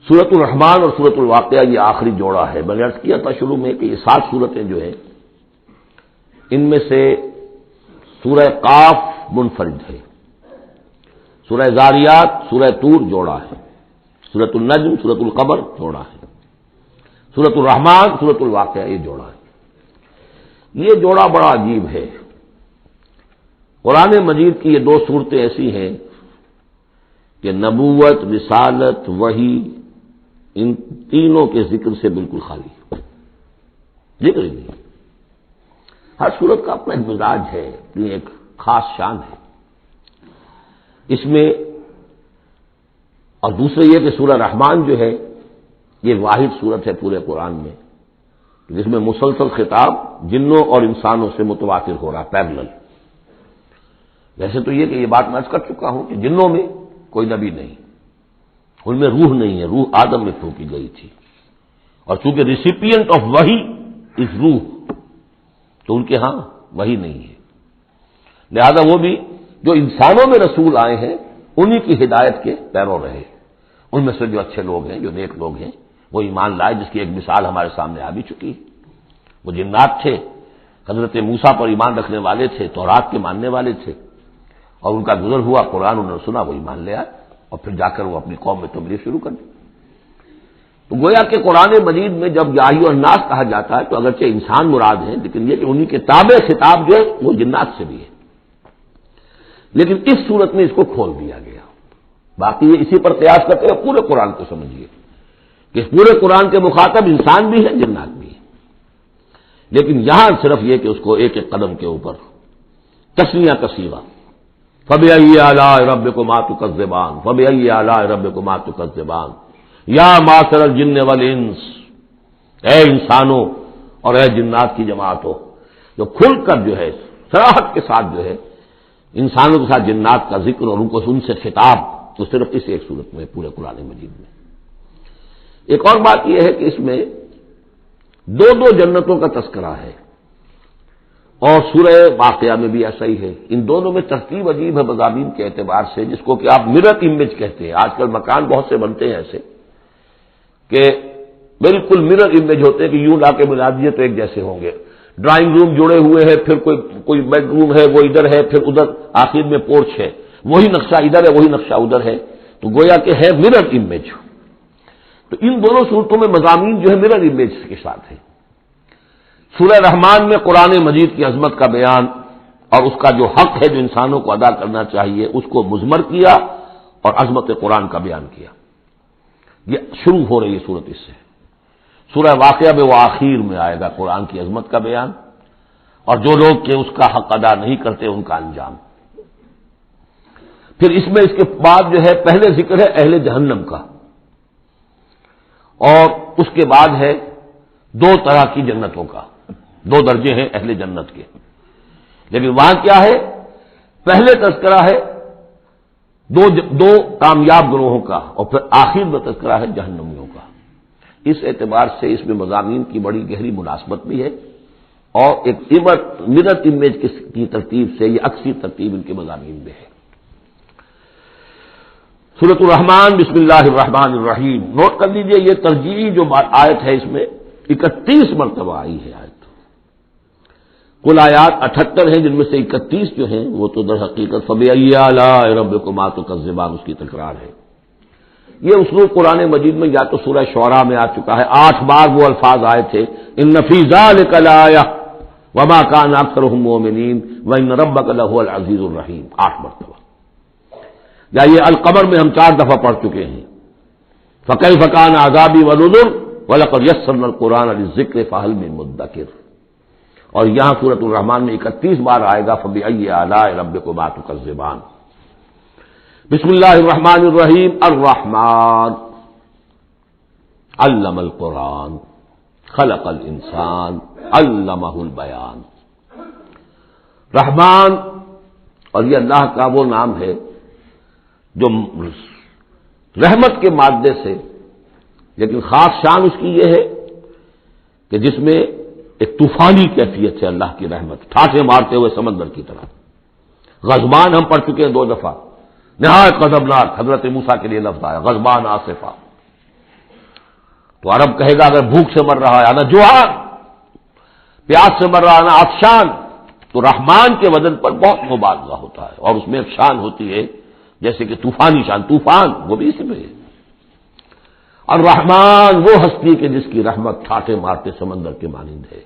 سورۃ الرحمن اور سورۃ الواقعہ یہ آخری جوڑا ہے. میں نے عرض کیا تھا شروع میں کہ یہ 7 صورتیں جو ہیں ان میں سے سورہ قاف منفرد ہے، سورہ زاریات، سورہ طور جوڑا ہے، سورۃ النجم، سورۃ القمر جوڑا ہے، سورۃ الرحمن، سورۃ الواقعہ یہ جوڑا ہے. یہ جوڑا بڑا عجیب ہے. قرآن مجید کی یہ 2 صورتیں ایسی ہیں کہ نبوت، رسالت، وحی ان تینوں کے ذکر سے بالکل خالی، ذکر ہی نہیں. ہر صورت کا اپنا ایک مزاج ہے، اپنی ایک خاص شان ہے اس میں. اور دوسرے یہ کہ سورہ رحمان جو ہے یہ واحد صورت ہے پورے قرآن میں جس میں مسلسل خطاب جنوں اور انسانوں سے متواتر ہو رہا، پیرلل. ویسے تو یہ کہ یہ بات میں عرض کر چکا ہوں کہ جنوں میں کوئی نبی نہیں، ان میں روح نہیں ہے، روح آدم میں پھونکی گئی تھی، اور چونکہ ریسیپینٹ آف وحی از روح تو ان کے ہاں وحی نہیں ہے. لہذا وہ بھی جو انسانوں میں رسول آئے ہیں انہی کی ہدایت کے پیرو رہے. ان میں سے جو اچھے لوگ ہیں، جو نیک لوگ ہیں، وہ ایمان لائے، جس کی ایک مثال ہمارے سامنے آ بھی چکی. وہ جنات تھے، حضرت موسیٰ پر ایمان رکھنے والے تھے، تورات کے ماننے والے تھے، اور ان کا گزر ہوا، قرآن انہوں نے سنا، وہ ایمان لے آئے، اور پھر جا کر وہ اپنی قوم میں تبلیغ شروع کر دی. تو گویا کہ قرآن مجید میں جب یا ایھا الناس کہا جاتا ہے تو اگرچہ انسان مراد ہیں، لیکن یہ کہ انہی کے تابع خطاب جو ہے وہ جنات سے بھی ہے. لیکن اس صورت میں اس کو کھول دیا گیا. باقی یہ اسی پر قیاس کرتے ہیں، پورے قرآن کو سمجھیے کہ پورے قرآن کے مخاطب انسان بھی ہیں، جنات بھی ہیں. لیکن یہاں صرف یہ کہ اس کو ایک ایک قدم کے اوپر تسنیہ کا صیغہ، فَبِأَيِّ آلَاءِ رَبِّكُمَا تُكَذِّبَانِ فَبِأَيِّ آلَاءِ رَبِّكُمَا تُكَذِّبَانِ یا معشر الجن والانس، اے انسانوں اور اے جنات کی جماعتوں. جو کھل کر جو ہے صراحت کے ساتھ جو ہے انسانوں کے ساتھ جنات کا ذکر اور ان سے خطاب تو صرف اس ایک صورت میں پورے قرآن مجید میں. ایک اور بات یہ ہے کہ اس میں 2 جنتوں کا تذکرہ ہے، اور سورہ واقعہ میں بھی ایسا ہی ہے. ان دونوں میں ترتیب عجیب ہے مضامین کے اعتبار سے، جس کو کہ آپ مرر امیج کہتے ہیں. آج کل مکان بہت سے بنتے ہیں ایسے کہ بالکل مرر امیج ہوتے ہیں کہ یوں لا کے ملا دیے تو ایک جیسے ہوں گے. ڈرائنگ روم جڑے ہوئے ہیں، پھر کوئی بیڈ روم ہے وہ ادھر ہے، پھر ادھر آخر میں پورچ ہے، وہی نقشہ ادھر ہے، وہی نقشہ ادھر ہے، تو گویا کہ ہے مرر امیج. تو ان دونوں صورتوں میں مضامین جو ہے مرر امیج کے ساتھ ہے. سورہ رحمان میں قرآن مجید کی عظمت کا بیان اور اس کا جو حق ہے جو انسانوں کو ادا کرنا چاہیے اس کو مضمر کیا اور عظمت قرآن کا بیان کیا. یہ شروع ہو رہی ہے صورت اس سے. سورہ واقعہ میں وہ آخر میں آئے گا قرآن کی عظمت کا بیان، اور جو لوگ کہ اس کا حق ادا نہیں کرتے ان کا انجام. پھر اس میں اس کے بعد جو ہے پہلے ذکر ہے اہل جہنم کا، اور اس کے بعد ہے 2 طرح کی جنتوں کا. 2 درجے ہیں اہل جنت کے. لیکن وہاں کیا ہے؟ پہلے تذکرہ ہے دو کامیاب گروہوں کا، اور پھر آخر میں تذکرہ ہے جہنمیوں کا. اس اعتبار سے اس میں مضامین کی بڑی گہری مناسبت بھی ہے، اور ایک مرر امیج کی ترتیب سے یہ عکسی ترتیب ان کے مضامین میں ہے. سورۃ الرحمن بسم اللہ الرحمن الرحیم. نوٹ کر لیجئے یہ ترجیحی جو آیت ہے اس میں 31 مرتبہ آئی ہے آیت. کل آیات 78 ہیں، جن میں سے 31 جو ہیں وہ تو در حقیقت فَبِأَيِّ آلَاءِ رَبِّكُمَا تُكَذِّبَانِ اس کی تکرار ہے. یہ اسلوب قرآن مجید میں یا تو سورہ شعراء میں آ چکا ہے، 8 بار وہ الفاظ آئے تھے، إِنَّ فِي ذَلِكَ لَآيَةً وَمَا كَانَ أَكْثَرُهُم مُؤْمِنِينَ وَإِنَّ رَبَّكَ لَهُوَ الْعَزِيزُ الرَّحِيمُ 8 مرتبہ. یا یہ القمر میں ہم 4 دفعہ پڑھ چکے ہیں، فَكَيْفَ كَانَ عَذَابِي وَنُذُرِ وَلَقَدْ يَسَّرْنَا الْقُرْآنَ لِلذِّكْرِ فَهَلْ مِن مُدَّكِرٍ. اور یہاں سورۃ الرحمن میں 31 بار آئے گا فَبِأَيِّ آلَاءِ رَبِّكُمَا تُكَذِّبَانِ. بسم اللہ الرحمن الرحیم. الرحمن علم القرآن خلق الانسان علمہ البیان. رحمان، اور یہ اللہ کا وہ نام ہے جو رحمت کے مادے سے، لیکن خاص شان اس کی یہ ہے کہ جس میں ایک طوفانی کیفیت ہے اللہ کی رحمت، ٹھاٹھے مارتے ہوئے سمندر کی طرح. غضبان ہم پڑھ چکے ہیں 2 دفعہ، نہایت غضبناک. حضرت موسیٰ کے لیے لفظ آیا غضبان آصفہ. تو عرب کہے گا اگر بھوک سے مر رہا ہے نہ جوعان، پیاس سے مر رہا ہے نہ عطشان، تو رحمان کے وزن پر بہت مبالغہ ہوتا ہے، اور اس میں ایک شان ہوتی ہے جیسے کہ طوفانی شان، طوفان وہ بھی اسی میں ہے۔ اور رحمان وہ ہستی کہ جس کی رحمت ٹھاٹے مارتے سمندر کے مانند ہے۔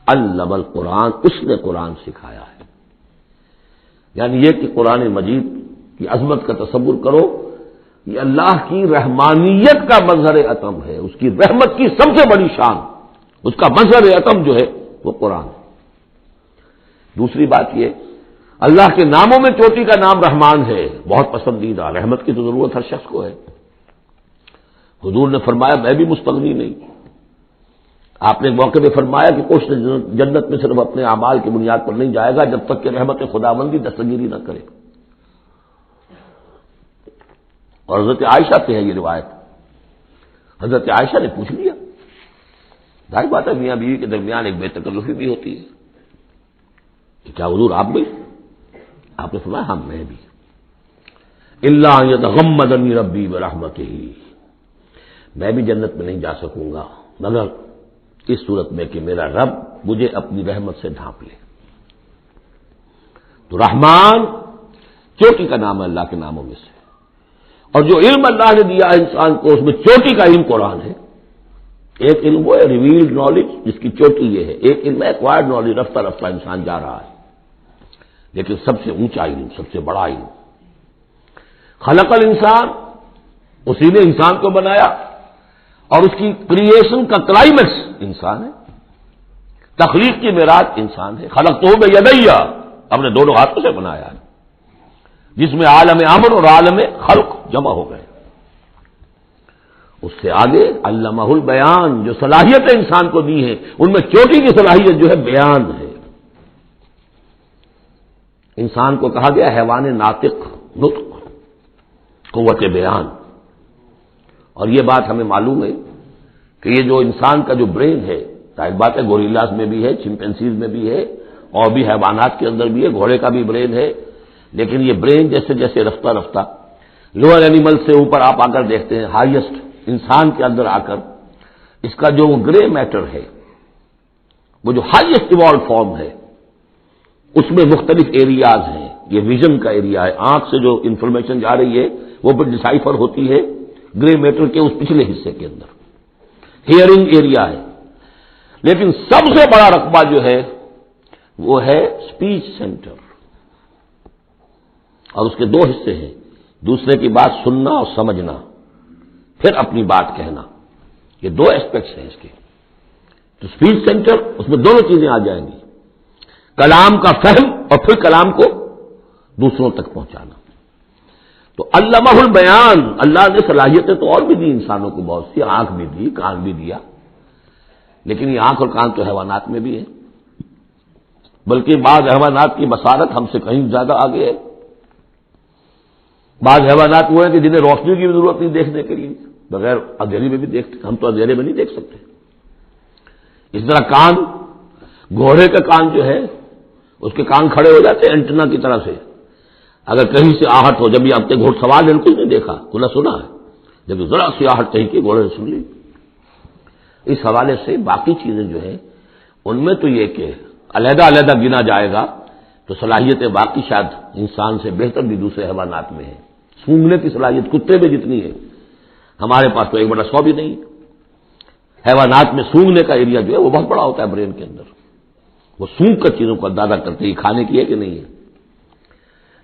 علم القرآن، اس نے قرآن سکھایا ہے۔ یعنی یہ کہ قرآن مجید کی عظمت کا تصور کرو، یہ اللہ کی رحمانیت کا مظہر عتم ہے، اس کی رحمت کی سب سے بڑی شان، اس کا مظہر عتم جو ہے وہ قرآن ہے۔ دوسری بات یہ، اللہ کے ناموں میں چوٹی کا نام رحمان ہے، بہت پسندیدہ، رحمت کی تو ضرورت ہر شخص کو ہے۔ حضور نے فرمایا میں بھی مستغنی نہیں۔ آپ نے ایک موقع میں فرمایا کہ کوشش جنت میں صرف اپنے اعمال کی بنیاد پر نہیں جائے گا جب تک کہ رحمت خداوندی دستگیری نہ کرے۔ اور حضرت عائشہ سے ہے یہ روایت، حضرت عائشہ نے پوچھ لیا، ظاہر بات ہے میاں بیوی کے درمیان ایک بے تکلفی بھی ہوتی ہے کہ کیا حضور آپ بھی؟ آپ نے فرمایا ہاں میں بھی۔ الا ان یتغمدنی ربی برحمتہ، میں بھی جنت میں نہیں جا سکوں گا مگر اس صورت میں کہ میرا رب مجھے اپنی رحمت سے ڈھانپ لے۔ تو رحمان چوٹی کا نام ہے اللہ کے ناموں میں سے، اور جو علم اللہ نے دیا ہے انسان کو اس میں چوٹی کا علم قرآن ہے۔ ایک علم وہ ہے ریویلڈ نالج جس کی چوٹی یہ ہے، ایک علم ہے ایکوائرڈ نالج، رفتہ رفتہ انسان جا رہا ہے، لیکن سب سے اونچا علم، سب سے بڑا علم خلق الانسان، اسی نے انسان کو بنایا، اور اس کی کریشن کا کلائمیکس انسان ہے، تخلیق کی معراج انسان ہے۔ خلقتہ بیدیہ، اپنے دونوں ہاتھوں سے بنایا ہے، جس میں عالم امر اور عالم خلق جمع ہو گئے۔ اس سے آگے علمہ البیان، جو صلاحیتیں انسان کو دی ہیں ان میں چوٹی کی صلاحیت جو ہے بیان ہے۔ انسان کو کہا گیا حیوان ناطق، نطق، قوت بیان۔ اور یہ بات ہمیں معلوم ہے کہ یہ جو انسان کا جو برین ہے، ظاہر بات ہے گوریلاز میں بھی ہے، چمپینزیز میں بھی ہے، اور بھی حیوانات کے اندر بھی ہے، گھوڑے کا بھی برین ہے، لیکن یہ برین جیسے جیسے رفتہ رفتہ لوئر اینیمل سے اوپر آپ آ کر دیکھتے ہیں، ہائیسٹ انسان کے اندر آ کر اس کا جو گرے میٹر ہے، وہ جو ہائیسٹ ایوالوڈ فارم ہے، اس میں مختلف ایریاز ہیں۔ یہ ویژن کا ایریا ہے، آنکھ سے جو انفارمیشن جا رہی ہے وہ پھر ڈسائفر ہوتی ہے گرے میٹر کے اس پچھلے حصے کے اندر، ہیئرنگ ایریا ہے۔ لیکن سب سے بڑا رقبہ جو ہے وہ ہے اسپیچ سینٹر، اور اس کے دو حصے ہیں، دوسرے کی بات سننا اور سمجھنا، پھر اپنی بات کہنا، یہ دو ایسپیکٹس ہیں اس کے۔ تو اسپیچ سینٹر، اس میں دونوں چیزیں آ جائیں گی، کلام کا فہم اور پھر کلام کو دوسروں تک پہنچانا۔ تو علمہ البیان، اللہ نے صلاحیتیں تو اور بھی دی انسانوں کو بہت سی، آنکھ بھی دی، کان بھی دیا، لیکن یہ آنکھ اور کان تو حیوانات میں بھی ہے، بلکہ بعض حیوانات کی بصارت ہم سے کہیں زیادہ آگے ہے۔ بعض حیوانات وہ ہیں کہ جنہیں روشنی کی بھی ضرورت نہیں دیکھنے کے لیے، بغیر اندھیرے میں بھی دیکھتے، ہم تو اندھیرے میں نہیں دیکھ سکتے۔ اس طرح کان، گھوڑے کا کان جو ہے اس کے کان کھڑے ہو جاتے ہیں اینٹنا کی طرح سے، اگر کہیں سے آہٹ ہو، جب یہ اب تک گھوڑ سوار نے کچھ نہیں دیکھا، کھلا سنا ہے، جب ذرا سی آہٹ کہیں کی گھوڑے نے سن لی۔ اس حوالے سے باقی چیزیں جو ہیں ان میں تو یہ کہ علیحدہ علیحدہ گنا جائے گا تو صلاحیتیں باقی شاید انسان سے بہتر بھی دوسرے حیوانات میں ہیں۔ سونگنے کی صلاحیت کتے میں جتنی ہے ہمارے پاس تو 1/100 بھی نہیں۔ حیوانات میں سونگنے کا ایریا جو ہے وہ بہت بڑا ہوتا ہے برین کے اندر، وہ سونگ کر چیزوں کو اندازہ کرتے ہیں کھانے کی ہے کہ نہیں ہے۔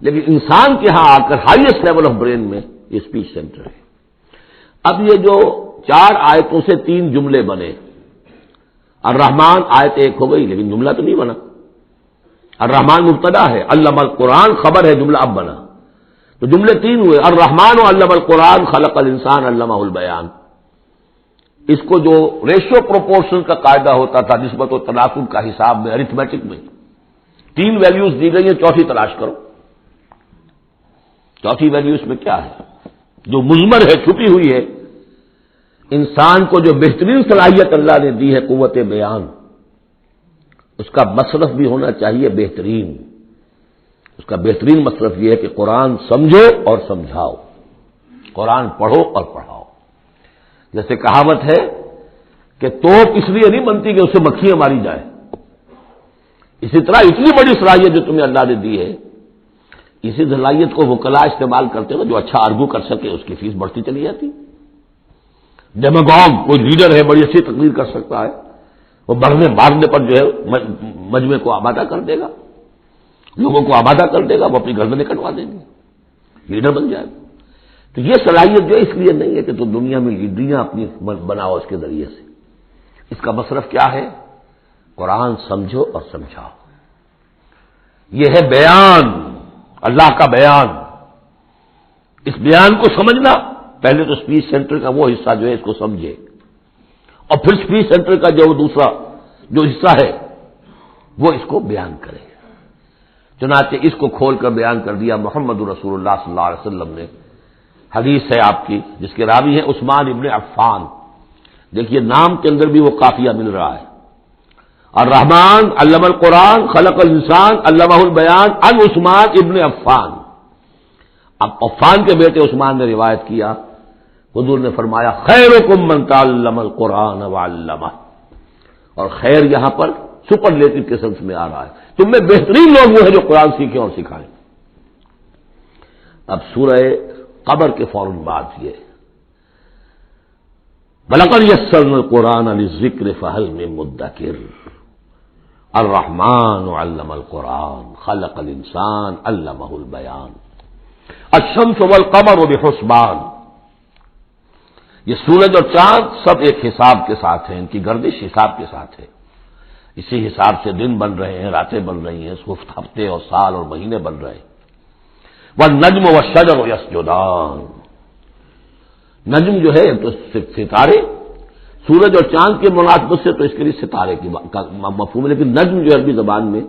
لیکن انسان کے ہاں آ کر ہائیسٹ لیول آف برین میں یہ اسپیچ سینٹر ہے۔ اب یہ جو 4 آیتوں سے 3 جملے بنے، الرحمن آیت 1 ہو گئی لیکن جملہ تو نہیں بنا، الرحمن مبتدا ہے، علمہ القرآن خبر ہے، جملہ اب بنا، تو جملے 3 ہوئے، الرحمن و علم القرآن خلق الانسان علمہ البیان۔ اس کو جو ریشو پروپورشن کا قاعدہ ہوتا تھا نسبت و تناسب کا حساب میں، ارتھمیٹک میں 3 ویلیوز دی گئی ہیں، چوتھی تلاش کرو، چوتھی ویلیو اس میں کیا ہے جو مضمر ہے، چھپی ہوئی ہے۔ انسان کو جو بہترین صلاحیت اللہ نے دی ہے قوت بیان، اس کا مصرف بھی ہونا چاہیے بہترین۔ اس کا بہترین مصرف یہ ہے کہ قرآن سمجھو اور سمجھاؤ، قرآن پڑھو اور پڑھاؤ۔ جیسے کہاوت ہے کہ توپ اس لیے نہیں بنتی کہ اسے مکھیاں ماری جائے، اسی طرح اتنی بڑی صلاحیت جو تمہیں اللہ نے دی ہے، اسی صلاحیت کو وکلاء استعمال کرتے ہو، جو اچھا آرگو کر سکے اس کی فیس بڑھتی چلی جاتی۔ ڈیماگوگ کوئی لیڈر ہے، بڑی اچھی تقریر کر سکتا ہے، وہ بھاگنے پر جو ہے مجمع کو آبادہ کر دے گا، لوگوں کو آبادہ کر دے گا، وہ اپنی گردنیں کٹوا دیں گے، لیڈر بن جائے گا۔ تو یہ صلاحیت جو ہے اس لیے نہیں ہے کہ تم دنیا میں لیڈریاں اپنی بناؤ اس کے ذریعے سے، اس کا مصرف کیا ہے؟ قرآن سمجھو اور سمجھاؤ۔ یہ ہے بیان، اللہ کا بیان۔ اس بیان کو سمجھنا، پہلے تو اسپیچ سینٹر کا وہ حصہ جو ہے اس کو سمجھے، اور پھر اسپیچ سینٹر کا جو دوسرا جو حصہ ہے وہ اس کو بیان کرے۔ چنانچہ اس کو کھول کر بیان کر دیا محمد رسول اللہ صلی اللہ علیہ وسلم نے۔ حدیث ہے آپ کی جس کے راوی ہیں عثمان ابن عفان۔ دیکھیے نام کے اندر بھی وہ قافیہ مل رہا ہے، الرحمن علم القرآن خلق الانسان علمہ البیان عن عثمان ابن عفان۔ اب عفان کے بیٹے عثمان نے روایت کیا، حضور نے فرمایا خیرکم من تعلم القرآن وعلمہ، اور خیر یہاں پر سپرلیٹو کے سنس میں آ رہا ہے، تم میں بہترین لوگ وہ ہیں جو قرآن سیکھیں اور سکھائیں۔ اب سورہ قبر کے فوراً بعد یہ وَلَقَدْ يَسَّرْنَا الْقُرْآنَ لِلذِّكْرِ فَهَلْ مِن مُّدَّكِرٍ الرحمن علم القرآن خلق الانسان علمہ البیان الشمس والقمر بحسبان۔ یہ سورج اور چاند سب ایک حساب کے ساتھ ہیں، ان کی گردش حساب کے ساتھ ہے، اسی حساب سے دن بن رہے ہیں، راتیں بن رہی ہیں، ہفتے اور سال اور مہینے بن رہے ہیں۔ والنجم والشجر یسجدان، نجم جو ہے تو ستارے، سورج اور چاند کے مناسبت سے تو اس کے لیے ستارے کی مفہوم ہے، لیکن نجم جو عربی زبان میں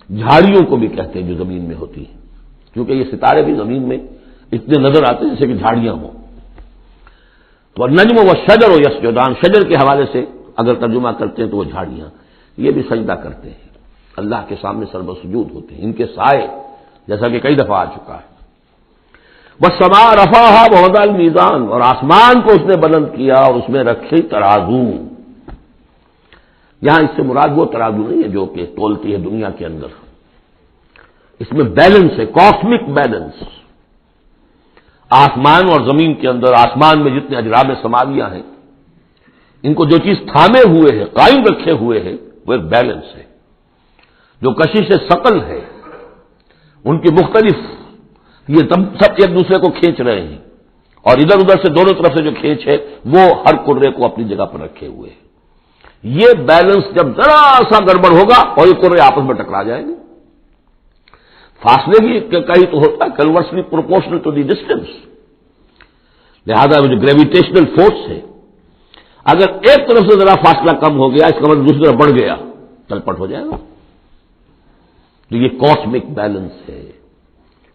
جھاڑیوں کو بھی کہتے ہیں جو زمین میں ہوتی ہیں، کیونکہ یہ ستارے بھی زمین میں اتنے نظر آتے ہیں جیسے کہ جھاڑیاں ہوں۔ تو نجم و شجر و یسجدان، شجر کے حوالے سے اگر ترجمہ کرتے ہیں تو وہ جھاڑیاں، یہ بھی سجدہ کرتے ہیں، اللہ کے سامنے سربسجود ہوتے ہیں، ان کے سائے جیسا کہ کئی دفعہ آ چکا ہے۔ والسماء رفعها ووضع الميزان، اور آسمان کو اس نے بلند کیا اور اس میں رکھے ترازو۔ یہاں اس سے مراد وہ ترازو نہیں ہے جو کہ تولتی ہے دنیا کے اندر، اس میں بیلنس ہے، کاسمک بیلنس۔ آسمان اور زمین کے اندر، آسمان میں جتنے اجرام سماویہ ہیں، ان کو جو چیز تھامے ہوئے ہے، قائم رکھے ہوئے ہے، وہ ایک بیلنس ہے۔ جو کشش ثقل ہے، ان کی مختلف، یہ سب ایک دوسرے کو کھینچ رہے ہیں، اور ادھر ادھر سے دونوں طرف سے جو کھینچ ہے وہ ہر کرے کو اپنی جگہ پر رکھے ہوئے ہے۔ یہ بیلنس جب ذرا سا گڑبڑ ہوگا اور یہ کرے آپس میں ٹکرا جائیں گے۔ فاصلے بھی کہیں تو ہوتا ہے conversely proportional to the distance, لہذا وہ جو گریویٹیشنل فورس ہے، اگر ایک طرف سے ذرا فاصلہ کم ہو گیا، اس کا مطلب دوسری طرف بڑھ گیا، تلپٹ ہو جائے گا۔ تو یہ کاسمک بیلنس ہے۔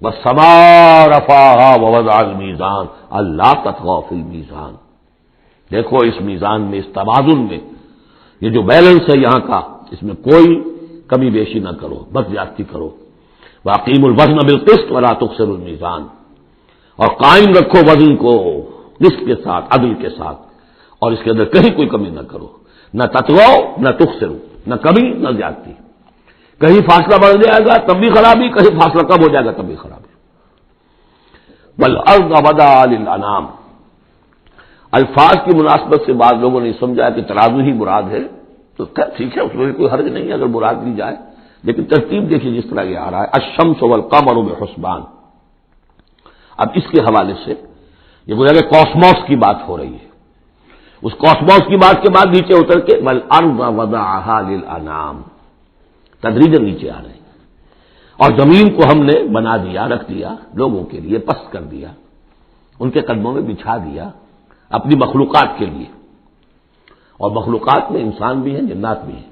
والسماء رفعها ووضع الميزان الا تطغوا في الميزان، دیکھو اس میزان میں، اس توازن میں، یہ جو بیلنس ہے یہاں کا، اس میں کوئی کمی بیشی نہ کرو، بد زیادتی کرو۔ واقیموا الوزن بالقسط ولا تخسروا الميزان، اور قائم رکھو وزن کو قسط کے ساتھ، عدل کے ساتھ، اور اس کے اندر کہیں کوئی کمی نہ کرو، نہ تطغوا نہ تخسروا، نہ کمی نہ زیادتی۔ کہیں فاصلہ بڑھ جائے گا تب بھی خرابی، کہیں فاصلہ کم ہو جائے گا تب بھی خرابی۔ والارض وضعها للانام، الفاظ کی مناسبت سے بعض لوگوں نے سمجھا کہ ترازو ہی مراد ہے، تو ٹھیک ہے، اس میں کوئی حرج نہیں ہے اگر مراد لی جائے، لیکن ترتیب دیکھیے جس طرح یہ آ رہا ہے الشمس والقمر بحسبان۔ اب اس کے حوالے سے یہ گویا کہ کاسموس کی بات ہو رہی ہے، اس کاسموس کی بات کے بعد نیچے اتر کے والارض وضعها للانام، تدریجاً نیچے آ رہے ہیں، اور زمین کو ہم نے بنا دیا، رکھ دیا لوگوں کے لیے، پست کر دیا، ان کے قدموں میں بچھا دیا اپنی مخلوقات کے لیے، اور مخلوقات میں انسان بھی ہیں، جنات بھی ہیں۔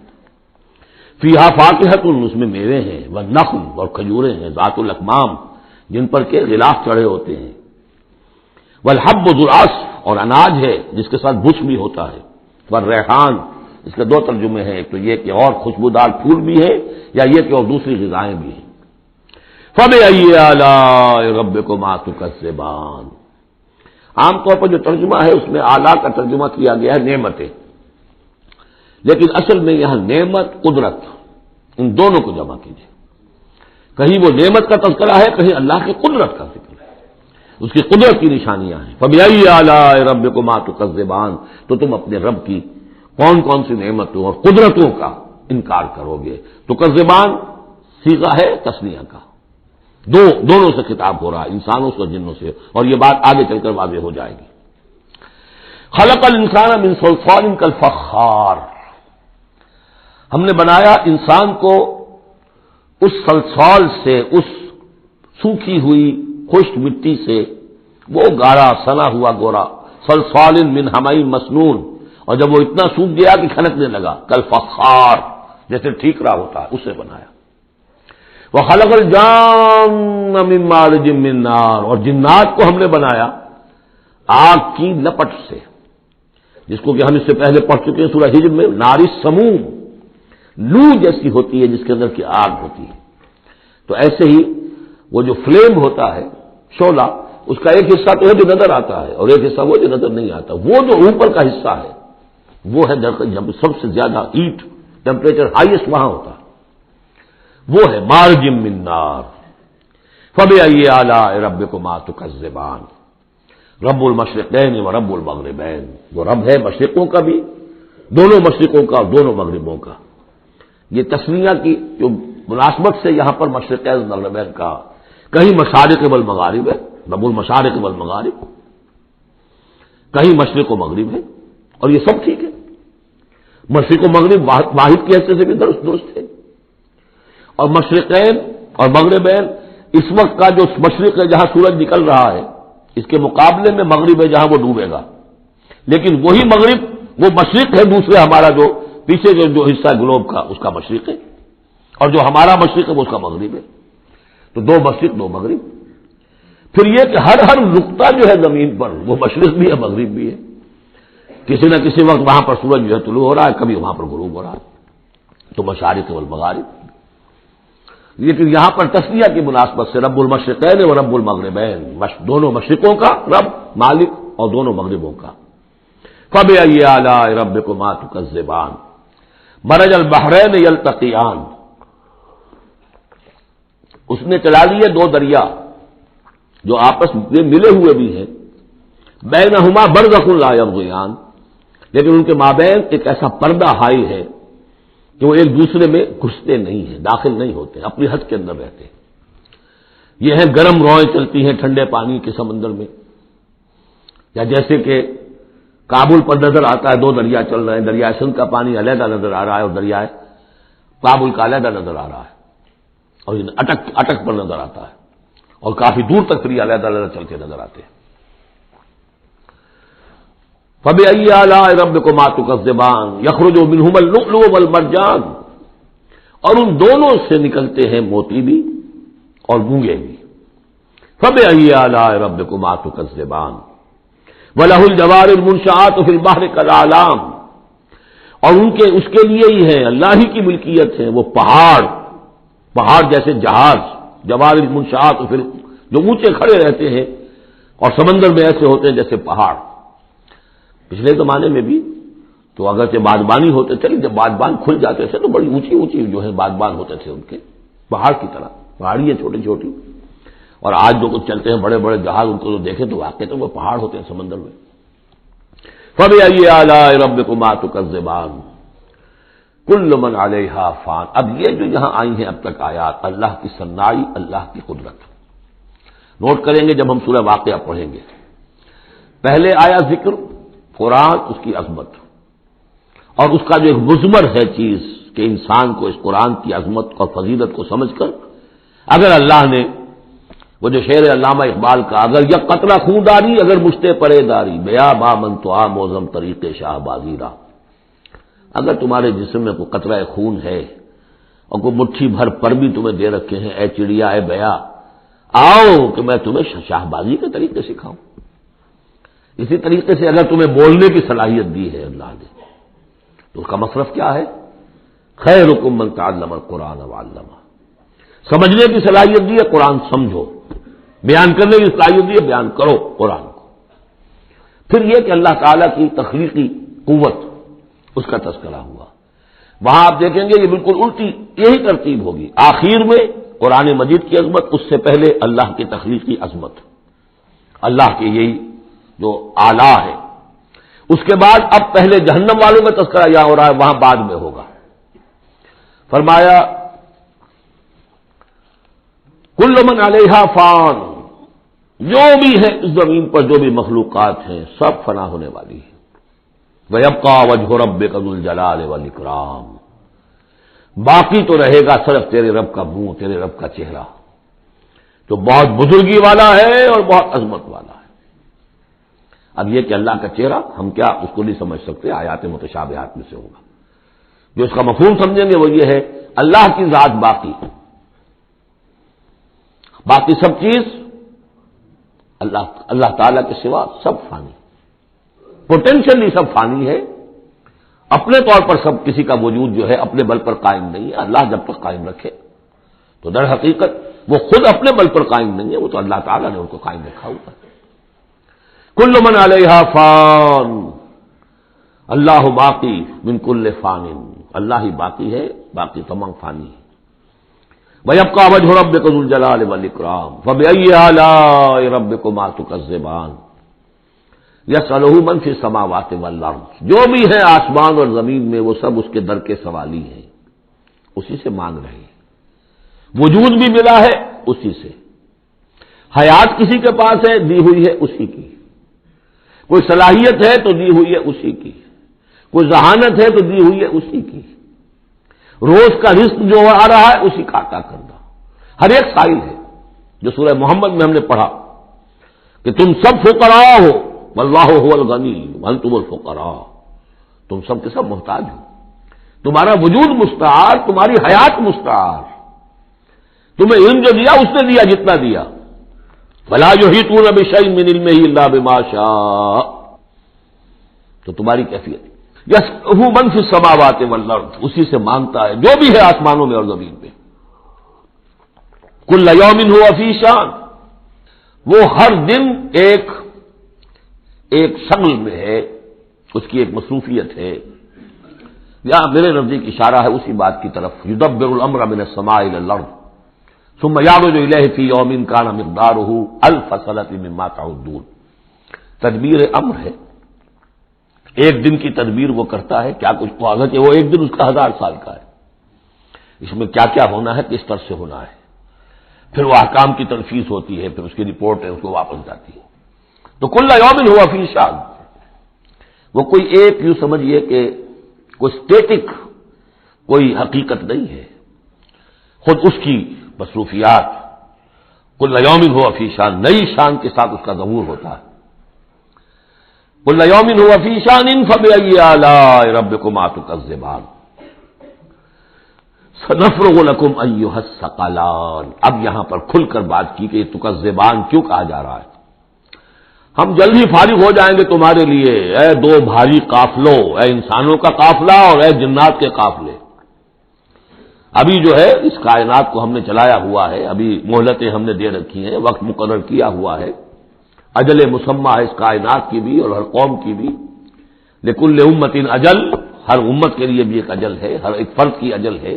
فیہا فاکہۃ، اس میں میوے ہیں، والنخل، اور کھجوریں ہیں، ذات الاکمام، جن پر کے غلاف چڑھے ہوتے ہیں، والحب ذو العصف، اور اناج ہے جس کے ساتھ بچ بھی ہوتا ہے، والریحان، اس کے دو ترجمے ہیں، ایک تو یہ کہ اور خوشبودار پھول بھی ہے، یا یہ کہ اور دوسری غذائیں بھی ہیں۔ فَبِأَيِّ آلَاءِ رَبِّكُمَا تُكَذِّبَانِ، عام طور پر جو ترجمہ ہے اس میں اعلیٰ کا ترجمہ کیا گیا ہے نعمتیں، لیکن اصل میں یہاں نعمت قدرت ان دونوں کو جمع کیجیے. کہیں وہ نعمت کا تذکرہ ہے، کہیں اللہ کی قدرت کا ذکر ہے، اس کی قدرت کی نشانیاں ہیں. فَبِأَيِّ آلَاءِ رَبِّكُمَا تُكَذِّبَانِ، تو تم اپنے رب کی کون کون سی نعمتوں اور قدرتوں کا انکار کرو گے. تکذبان صیغہ ہے تثنیہ کا، دونوں سے خطاب ہو رہا ہے، انسانوں سے اور جنوں سے، اور یہ بات آگے چل کر واضح ہو جائے گی. خلق الانسان من صلصال کالفخار، ہم نے بنایا انسان کو اس صلصال سے، اس سوکھی ہوئی خشک مٹی سے، وہ گارا سنا ہوا گورا، صلصال من حمإ مسنون، اور جب وہ اتنا سوکھ گیا کہ کھنکنے لگا، کالفخار جیسے ٹھیکرا ہوتا ہے، اسے بنایا. وَخَلَقَ الْجَانَّ مِن مَّارِجٍ مِّن نَّارٍ، اور جنات کو ہم نے بنایا آگ کی لپٹ سے، جس کو کہ ہم اس سے پہلے پڑھ چکے ہیں سورہ ہجر میں، نار السموم، لو جیسی ہوتی ہے جس کے اندر کی آگ ہوتی ہے. تو ایسے ہی وہ جو فلیم ہوتا ہے، شعلہ، اس کا ایک حصہ تو ہے جو نظر آتا ہے اور ایک حصہ وہ جو نظر نہیں آتا. وہ جو اوپر کا حصہ ہے وہ ہے جب سب سے زیادہ ہیٹ ٹیمپریچر ہائیسٹ وہاں ہوتا ہے، وہ ہے مارج من نار. فبأي آلاء ربكما تكذبان، رب المشرقین و رب المغربین، وہ رب ہے مشرقوں کا بھی، دونوں مشرقوں کا اور دونوں مغربوں کا. یہ تسمیہ کی جو مناسبت سے یہاں پر مشرقین و مغربین کا، کہیں مشارق والمغارب ہے، رب المشارق والمغارب، کہیں مشرق و مغرب ہے، اور یہ سب ٹھیک ہے. مشرق و مغرب واحد کی حیثیت سے بھی درست ہے. اور مشرقین اور مغربین، اس وقت کا جو مشرق ہے جہاں سورج نکل رہا ہے، اس کے مقابلے میں مغرب ہے جہاں وہ ڈوبے گا. لیکن وہی مغرب وہ مشرق ہے دوسرے، ہمارا جو پیچھے جو حصہ گلوب کا اس کا مشرق ہے، اور جو ہمارا مشرق ہے وہ اس کا مغرب ہے. تو دو مشرق دو مغرب. پھر یہ کہ ہر نقطہ جو ہے زمین پر وہ مشرق بھی ہے مغرب بھی ہے. کسی نہ کسی وقت وہاں پر سورج جو ہے طلوع ہو رہا ہے، کبھی وہاں پر غروب ہو رہا ہے. تو مشارق والمغارب. لیکن یہاں پر تسمیہ کی مناسبت سے رب المشرقین و رب المغربین، دونوں مشرقوں کا رب مالک اور دونوں مغربوں کا. فبأي آلاء ربكما تكذبان، مرج البحرین یلتقیان، اس نے چلا لیے دو دریا جو آپس میں ملے ہوئے بھی ہیں، بینہما برزخ لا یبغیان، لیکن ان کے مابین ایک ایسا پردہ حائل ہے کہ وہ ایک دوسرے میں گھستے نہیں ہیں، داخل نہیں ہوتے، اپنی حد کے اندر رہتے ہیں. یہ ہیں گرم روئیں چلتی ہیں ٹھنڈے پانی کے سمندر میں، یا جیسے کہ کابل پر نظر آتا ہے دو دریا چل رہے ہیں، دریائے سندھ کا پانی علیحدہ نظر آ رہا ہے اور دریائے کابل کا علیحدہ نظر آ رہا ہے، اور یہ اٹک پر نظر آتا ہے، اور کافی دور تک پھر یہ علیحدہ علیحدہ چلتے نظر آتے ہیں. فبأي آلاء ربكما تكذبان يخرج منهما اللؤلؤ والمرجان، اور ان دونوں سے نکلتے ہیں موتی بھی اور گونگے بھی. فبأي آلاء ربكما تكذبان وله الجوار المنشآت في البحر كالأعلام، اور اس کے لیے ہی ہے، اللہ ہی کی ملکیت ہے وہ پہاڑ جیسے جہاز، جوار المنشآت جو اونچے کھڑے رہتے ہیں اور سمندر میں ایسے ہوتے ہیں جیسے پہاڑ. پچھلے زمانے میں بھی تو اگرچہ بادبانی ہوتے تھے، جب بادبان کھل جاتے تھے تو بڑی اونچی اونچی جو ہے بادبان ہوتے تھے، ان کے پہاڑ کی طرح پہاڑیاں چھوٹی چھوٹی. اور آج جو کچھ چلتے ہیں بڑے بڑے جہاز، ان کو تو دیکھیں تو واقع تو وہ پہاڑ ہوتے ہیں سمندر میں. فبأي آلاء ربكما تكذبان كل من عليها فان. اب یہ جو یہاں آئی ہیں اب تک آیات، اللہ کی صنائی، اللہ کی قدرت نوٹ کریں گے جب ہم سورہ واقعہ پڑھیں گے. پہلے آیا ذکر قرآن، اس کی عظمت، اور اس کا جو ایک مضمر ہے چیز کہ انسان کو اس قرآن کی عظمت اور فضیلت کو سمجھ کر، اگر اللہ نے وہ جو شعر علامہ اقبال کا، اگر یک قطرہ خون داری اگر مجھتے پرے داری، بیا با من تو آ موزم طریق شاہ بازی را، اگر تمہارے جسم میں کوئی قطرہ خون ہے اور کوئی مٹھی بھر پر بھی تمہیں دے رکھے ہیں، اے چڑیا اے بیا، آؤ کہ میں تمہیں شاہ بازی کے طریقے سکھاؤں. اسی طریقے سے اگر تمہیں بولنے کی صلاحیت دی ہے اللہ نے، تو اس کا مصرف کیا ہے؟ خیرکم من تعلم القرآن وعلمہ، سمجھنے کی صلاحیت دی ہے قرآن سمجھو، بیان کرنے کی صلاحیت دی ہے بیان کرو قرآن کو. پھر یہ کہ اللہ تعالیٰ کی تخلیقی قوت، اس کا تذکرہ ہوا۔ وہاں آپ دیکھیں گے یہ بالکل الٹی یہی ترتیب ہوگی، آخر میں قرآن مجید کی عظمت، اس سے پہلے اللہ کی تخلیقی عظمت، اللہ کے یہی جو اعلیٰ ہے، اس کے بعد اب پہلے جہنم والوں کا تذکرہ یہاں ہو رہا ہے، وہاں بعد میں ہوگا۔ فرمایا کل من علیہا فان، جو بھی ہے اس زمین پر جو بھی مخلوقات ہیں سب فنا ہونے والی ہے۔ وَيَبْقَى وَجْهُ رَبِّكَ ذُو الْجَلَالِ وَالْإِكْرَامِ، باقی تو رہے گا صرف تیرے رب کا منہ، تیرے رب کا چہرہ، جو بہت بزرگی والا ہے اور بہت عظمت والا ہے۔ اب یہ کہ اللہ کا چہرہ ہم کیا اس کو نہیں سمجھ سکتے، آیات متشابہات میں سے ہوگا۔ جو اس کا مفہوم سمجھیں گے وہ یہ ہے اللہ کی ذات باقی، باقی سب چیز اللہ تعالیٰ کے سوا سب فانی، پوٹینشلی سب فانی ہے، اپنے طور پر سب کسی کا وجود جو ہے اپنے بل پر قائم نہیں ہے۔ اللہ جب تک قائم رکھے تو در حقیقت وہ خود اپنے بل پر قائم نہیں ہے، وہ تو اللہ تعالیٰ نے ان کو قائم رکھا ہوا ہے۔ کل من علیہا فان، اللہ باقی من کل فان، اللہ ہی باقی ہے، باقی تمام فانی ہے۔ وَيَبْقَى وَجْهُ رَبِّكَ ذُو الْجَلَالِ وَالْإِكْرَامِ فَبِأَيِّ آلَاءِ رَبِّكُمَا تُكَذِّبَانِ یسألہ من فی السماوات والارض، جو بھی ہے آسمان اور زمین میں وہ سب اس کے در کے سوالی ہیں، اسی سے مانگ رہے ہیں۔ وجود بھی ملا ہے اسی سے، حیات کسی کے پاس ہے دی ہوئی ہے اسی کی، کوئی صلاحیت ہے تو دی ہوئی ہے اسی کی، کوئی ذہانت ہے تو دی ہوئی ہے اسی کی، روز کا رزق جو آ رہا ہے اسی کا عطا کرنا، ہر ایک سائل ہے۔ جو سورہ محمد میں ہم نے پڑھا کہ تم سب فقراء ہو واللہ هو الغنی وانتم الفقراء، تم سب کے سب محتاج ہو، تمہارا وجود مستعار، تمہاری حیات مستعار، تمہیں علم جو دیا اس نے دیا جتنا دیا، ولا یحیطون بشیء من علمہ الا بما شاء، تو تمہاری کیفیت یسألہ من فی السماوات والارض، اسی سے مانگتا ہے جو بھی ہے آسمانوں میں اور زمین میں۔ کل یوم ہوا فی شان، وہ ہر دن ایک شغل میں ہے، اس کی ایک مصروفیت ہے۔ یہاں میرے نزدیک اشارہ ہے اسی بات کی طرف، یدبر الامر من السماء الى الارض ثم یعرج الیہ فی یوم کان مقدارہ الف سنۃ مما تعدون، تدبیر امر ہے، ایک دن کی تدبیر وہ کرتا ہے، کیا کچھ تو حالانکہ وہ ایک دن اس کا 1000 سال کا ہے، اس میں کیا کیا ہونا ہے، کس طرح سے ہونا ہے، پھر وہ احکام کی تنفیذ ہوتی ہے، پھر اس کی رپورٹ ہے، اس کو واپس جاتی ہے۔ تو کل یوم ہوا فی شان، وہ کوئی ایک یوں سمجھیے کہ کوئی اسٹیٹک کوئی حقیقت نہیں ہے، خود اس کی مصروفیات، کل یوم ہوا فی شان، نئی شان کے ساتھ اس کا ظہور ہوتا ہے۔ کل یوم ہوا فی شان فبأی آلاء ربکما تکذبان سنفرغ لکم ایھا الثقلان، اب یہاں پر کھل کر بات کی کہ یہ تکذبان کیوں کہا جا رہا ہے، ہم جلد ہی فارغ ہو جائیں گے تمہارے لیے، اے دو بھاری قافلوں، اے انسانوں کا قافلہ اور اے جنات کے قافلے۔ ابھی جو ہے اس کائنات کو ہم نے چلایا ہوا ہے، ابھی مہلتیں ہم نے دے رکھی ہیں، وقت مقرر کیا ہوا ہے، اجل مسمى ہے اس کائنات کی بھی اور ہر قوم کی بھی، لکل امت اجل، ہر امت کے لیے بھی ایک اجل ہے، ہر ایک فرد کی اجل ہے،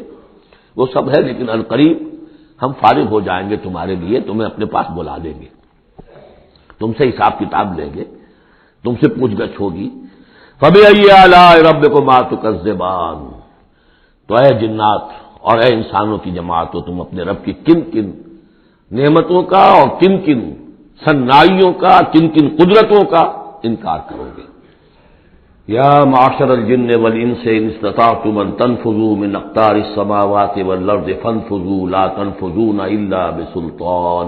وہ سب ہے، لیکن عنقریب ہم فارغ ہو جائیں گے تمہارے لیے، تمہیں اپنے پاس بلا دیں گے، تم سے حساب کتاب لیں گے، تم سے پوچھ گچھ ہوگی۔ فبأی آلاء ربکما تکذبان، تو اے جنات اور اے انسانوں کی جماعت، تو تم اپنے رب کی کن کن نعمتوں کا اور کن کن صنائیوں کا، کن کن قدرتوں کا انکار کرو گے۔ یا معشر الجن والانس ان استطعتم ان تنفذوا من اقطار السماوات والارض فانفذوا لا تنفذون الا بسلطان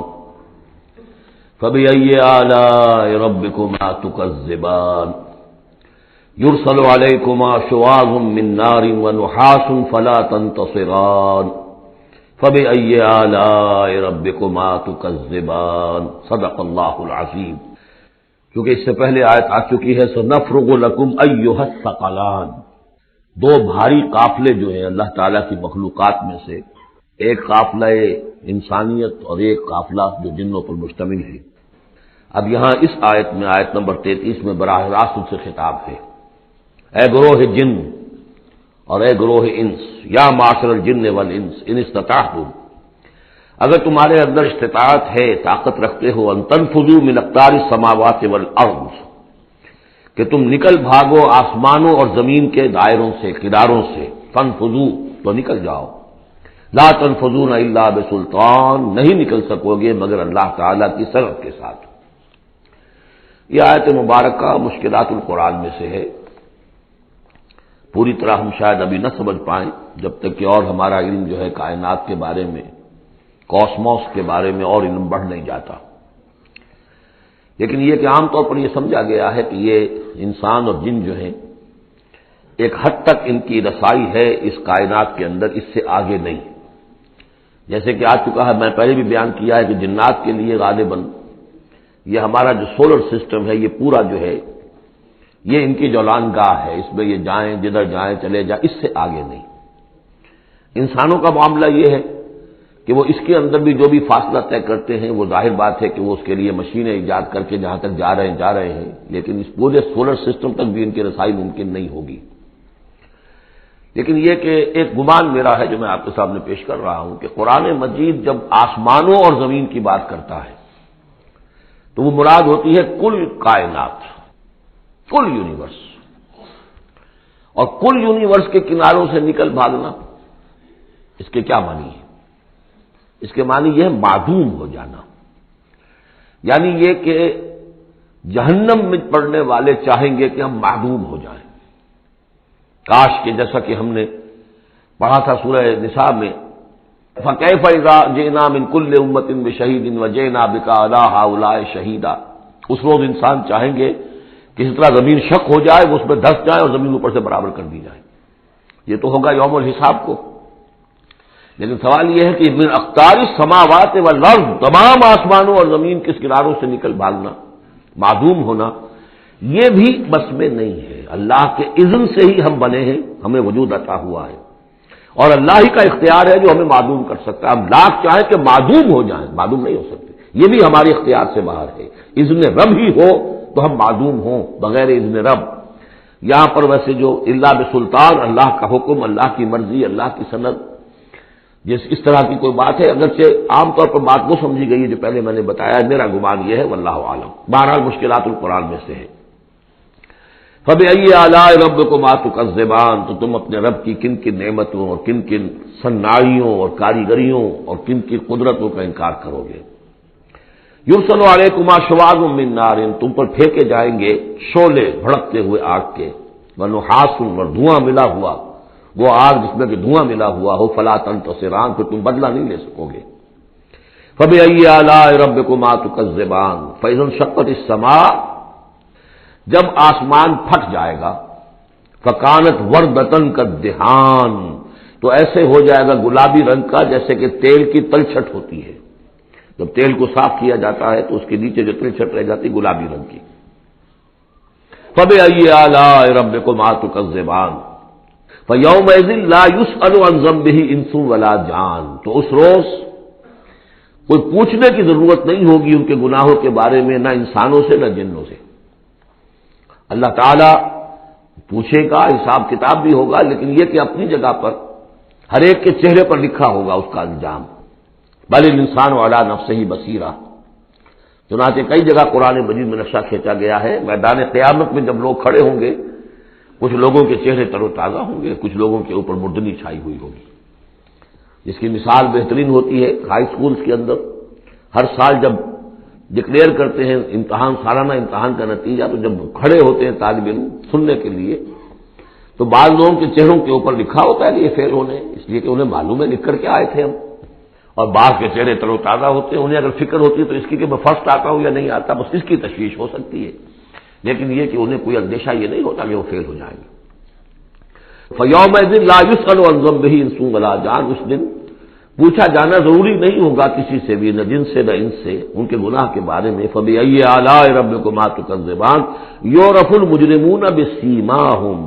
فبأي آلاء ربكما تكذبان يرسل عليكما شواظ من نار ونحاس فلا تنتصران فبأي آلاء ربكما تكذبان صدق اللہ العظیم۔ کیونکہ اس سے پہلے آیت آ چکی ہے سنفرغ لکم ایھا الثقلان، دو بھاری قافلے جو ہیں اللہ تعالیٰ کی مخلوقات میں سے، ایک قافلہ انسانیت اور ایک قافلہ جو جنوں پر مشتمل ہے، اب یہاں اس آیت میں، آیت نمبر 33 میں براہ راست ان سے خطاب ہے، اے گروہ جن اور اے گروہ انس، یا معاشر الجن والانس ان استطعتم، اگر تمہارے اندر استطاعت ہے، طاقت رکھتے ہو، ان تنفذوا من اقطار السماوات والارض، کہ تم نکل بھاگو آسمانوں اور زمین کے دائروں سے، کناروں سے، فانفذوا تو نکل جاؤ، لا تنفذون الا بسلطان، نہیں نکل سکو گے مگر اللہ تعالی کی سرعت کے ساتھ۔ یہ آیت مبارکہ مشکلات القرآن میں سے ہے، پوری طرح ہم شاید ابھی نہ سمجھ پائیں جب تک کہ اور ہمارا علم جو ہے کائنات کے بارے میں، کاسموس کے بارے میں اور علم بڑھ نہیں جاتا، لیکن یہ کہ عام طور پر یہ سمجھا گیا ہے کہ یہ انسان اور جن جو ہیں ایک حد تک ان کی رسائی ہے اس کائنات کے اندر، اس سے آگے نہیں، جیسے کہ آ چکا ہے، میں پہلے بھی بیان کیا ہے کہ جنات کے لیے غالباً یہ ہمارا جو سولر سسٹم ہے یہ پورا جو ہے یہ ان کی جولان گاہ ہے، اس میں یہ جائیں جدھر جائیں چلے جائیں، اس سے آگے نہیں۔ انسانوں کا معاملہ یہ ہے کہ وہ اس کے اندر بھی جو بھی فاصلہ طے کرتے ہیں، وہ ظاہر بات ہے کہ وہ اس کے لیے مشینیں ایجاد کر کے جہاں تک جا رہے ہیں، لیکن اس پورے سولر سسٹم تک بھی ان کی رسائی ممکن نہیں ہوگی۔ لیکن یہ کہ ایک گمان میرا ہے جو میں آپ کے سامنے پیش کر رہا ہوں کہ قرآن مجید جب آسمانوں اور زمین کی بات کرتا ہے تو وہ مراد ہوتی ہے کل کائنات، کل یونیورس، اور کل یونیورس کے کناروں سے نکل بھاگنا، اس کے کیا معنی ہے؟ اس کے معنی یہ ہے معدوم ہو جانا، یعنی یہ کہ جہنم میں پڑنے والے چاہیں گے کہ ہم معدوم ہو جائیں، کاش کہ جیسا کہ ہم نے پڑھا تھا سورہ نساء میں، فَكَيْفَ إِذَا جِئْنَا مِنْ كُلِّ أُمَّةٍ بِشَهِيدٍ وَجِئْنَا بِكَ عَلَىٰ هَٰؤُلَاءِ شَهِيدًا، اس روز انسان چاہیں گے کہ اس طرح زمین شق ہو جائے، وہ اس میں دھس جائے اور زمین اوپر سے برابر کر دی جائے، یہ تو ہوگا یوم الحساب کو۔ لیکن سوال یہ ہے کہ من اقطار السماوات والارض، تمام آسمانوں اور زمین کے کناروں سے نکل بھاگنا، معدوم ہونا، یہ بھی بس میں نہیں ہے، اللہ کے اذن سے ہی ہم بنے ہیں، ہمیں وجود عطا ہوا ہے، اور اللہ ہی کا اختیار ہے جو ہمیں معدوم کر سکتا ہے۔ ہم لاکھ چاہیں کہ معدوم ہو جائیں، معدوم نہیں ہو سکتے، یہ بھی ہمارے اختیار سے باہر ہے، اذن رب ہی ہو تو ہم معدوم ہوں بغیر اذن رب۔ یہاں پر ویسے جو الا بسلطان، اللہ کا حکم، اللہ کی مرضی، اللہ کی سند، اس طرح کی کوئی بات ہے، اگرچہ عام طور پر بات وہ سمجھی گئی ہے جو پہلے میں نے بتایا، میرا گمان یہ ہے واللہ عالم۔ بہرحال مشکلات القرآن میں سے ہے۔ فَبِأَيِّ آلَاءِ رَبِّكُمَا تُكَذِّبَانِ، تو تم اپنے رب کی کن کن نعمتوں اور کن کن صناعیوں اور کاریگریوں اور کن کی قدرتوں کا انکار کرو گے۔ یُرْسَلُ عَلَيْكُمَا شُوَاظٌ مِّن نَّارٍ، تم پر پھینکے جائیں گے شعلے بھڑکتے ہوئے آگ کے، وَنُحَاسٌ، اور دھواں ملا ہوا، وہ آگ جس میں کہ دھواں ملا ہوا ہو، فَلَا تَنتَصِرَانِ، پھر تم بدلہ نہیں لے سکو گے۔ فَبِأَيِّ آلَاءِ رَبِّكُمَا تُكَذِّبَانِ، فَإِذَا انشَقَّتِ السَّمَاءُ، جب آسمان پھٹ جائے گا، فَكَانَتْ وَرْدَةً كَالدِّهَانِ، تو ایسے ہو جائے گا گلابی رنگ کا جیسے کہ تیل کی تلچھٹ ہوتی ہے، جب تیل کو صاف کیا جاتا ہے تو اس کے نیچے جو تلچھٹ رہ جاتی گلابی رنگ کی۔ فَبِأَيِّ آلَاءِ رَبِّكُمَا تُكَذِّبَانِ فَيَوْمَئِذٍ لَا يُسْأَلُ عَنْ ذَنبِهِ إِنسٌ وَلَا جَانٌ، تو اس روز کوئی پوچھنے کی ضرورت نہیں ہوگی ان کے گناہوں کے بارے میں، نہ انسانوں سے نہ جنوں سے۔ اللہ تعالیٰ پوچھے گا، حساب کتاب بھی ہوگا، لیکن یہ کہ اپنی جگہ پر ہر ایک کے چہرے پر لکھا ہوگا اس کا انجام۔ بل الانسان علی نفسہ بصیرہ، چنانچہ کئی جگہ قرآن مجید میں نقشہ کھینچا گیا ہے، میدان قیامت میں جب لوگ کھڑے ہوں گے، کچھ لوگوں کے چہرے تر و تازہ ہوں گے، کچھ لوگوں کے اوپر مردنی چھائی ہوئی ہوگی۔ جس کی مثال بہترین ہوتی ہے ہائی سکولز کے اندر، ہر سال جب ڈکلیئر کرتے ہیں امتحان، سالانہ امتحان کا نتیجہ، تو جب کھڑے ہوتے ہیں طالب علم سننے کے لیے، تو بعض لوگوں کے چہروں کے اوپر لکھا ہوتا ہے کہ یہ فیل ہونے، اس لیے کہ انہیں معلوم ہے لکھ کر کے آئے تھے ہم، اور بعض کے چہرے تر و تازہ ہوتے ہیں، انہیں اگر فکر ہوتی ہے تو اس کی کہ میں فرسٹ آتا ہوں یا نہیں آتا، بس اس کی تشویش ہو سکتی ہے، لیکن یہ کہ انہیں کوئی اندیشہ یہ نہیں ہوتا کہ وہ فیل ہو جائیں گے۔ فَيَوْمَئِذٍ لَا يُسْأَلُ عَنْ ذَنبِهِ إِنسٌ وَلَا جَانٌ، اس دن پوچھا جانا ضروری نہیں ہوگا کسی سے بھی، نہ جن سے نہ ان سے، ان کے گناہ کے بارے میں۔ فَبِأَيِّ آلَاءِ رَبِّكُمَا تُكَذِّبَانِ يُعْرَفُ الْمُجْرِمُونَ بِسِيمَاهُمْ،